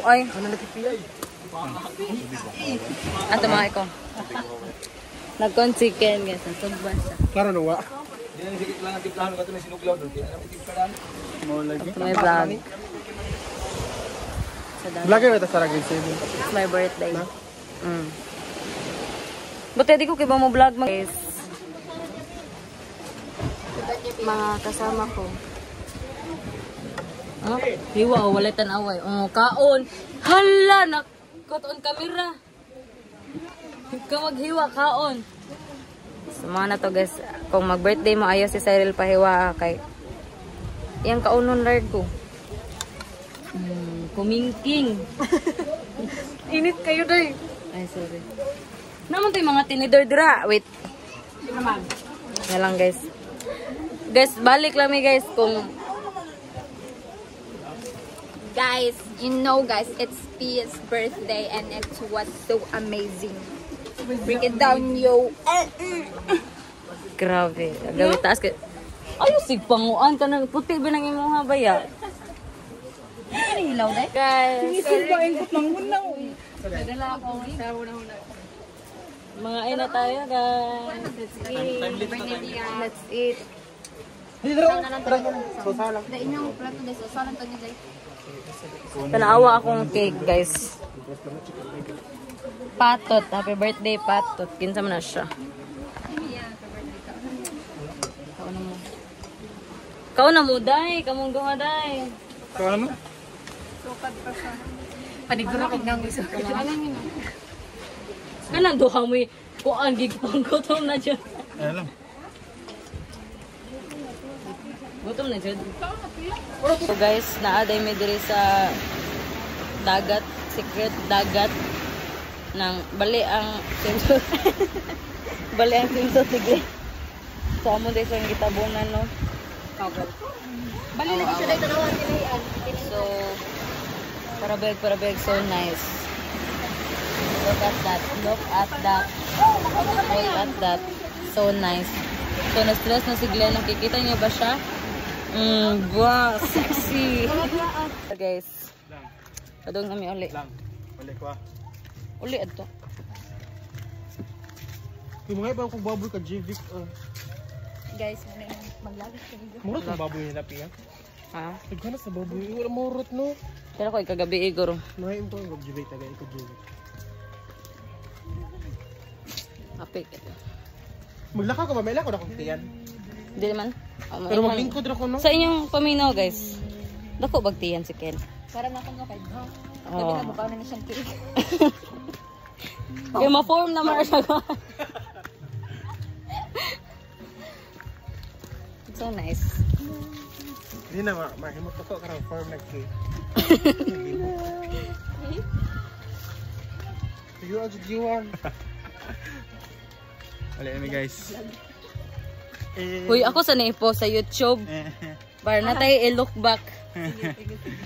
Ay. Ato mga iko. Nagkon chicken guys. Sugbas siya. Klaro nawa. May vlog. Vlogger ito sa Ragin It's my birthday. Buti di ko kiba mo vlog guys. Mga kasama ko. Oh, hiwa o walay tanaway. Oh, kaon. Hala, nakuton kamera. Ikaw maghiwa kaon. So mga na to guys, kung mag-birthday mo ayaw si Cyril pahiwa kay yang kaunon lard ko. Kumingking. Init kayo day. Ay sorry. Naman to yung mga tinidor dira. Wait. Yan lang guys. Guys, balik lang guys kung Guys, you know guys, it's Pia's birthday and it was so amazing. Break it down, yo. grabe. Gawin taas ka. Ayos, sigpanguan ka ng puti ba ng imuha ba ya? Ano hilaw na? Guys. Sinisilbain ko ng muna. Mga ina tayo guys. Let's eat. Tanawa akong cake guys. Patot. Happy birthday Patot. Kinsa man na siya. Kau na mo day. Kamong gawa day. Kau ano? Paniguro ko nang gusto. Kanang duha mo kuan gigpang gutom na dyan. Ayan lang. Gutom na dyan. So guys, naaday may diri sa dagat, secret dagat ng bali ang swimsuit. Bali ang swimsuit sige. So amo dai sa gitabunan no. Bali na siya dito nawa kinian. So parabeg so nice. Look at that. Look at that. So nice. So na-stress na si Glenn. Nakikita niya ba siya? Wow, sexy. Guys. Padung kami uli. Uli ko ah. Uli ato. Yung mga ibang kong baboy ka, J-Vic. Guys, maglagos ka dito. Murot ang baboy nila, Pia. Ha? Naghanas na baboy. Wala murot, no? Pero ko ikagabi igor. Mahain ko yung J-Vic taga. Ikaw J-Vic. Apik. Maglakaw ka ba? May lakaw na kong tiyan. Hindi naman. Pero maglingkod ako, no? Sa inyong paminaw, guys. Dako bagtiyan si Ken. Para na akong kapag. Oh. Pwede na bukaw na siyang cake. Kaya ma-form naman siya. It's so nice. Hindi na, mahimot ako karang form nag-cake. You are the one. Wala kami guys. Uy, ako sa naipo sa YouTube. Para na tayo i-look back.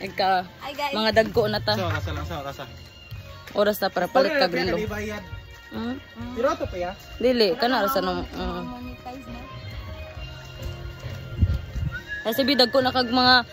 Ika, mga dagko na ta. So, kasa lang, kasa. Oras na para palit ka grilo. Pero ito pa ya? Dili, kana sa nung... Monetize na. Kasi bidag ko na kag mga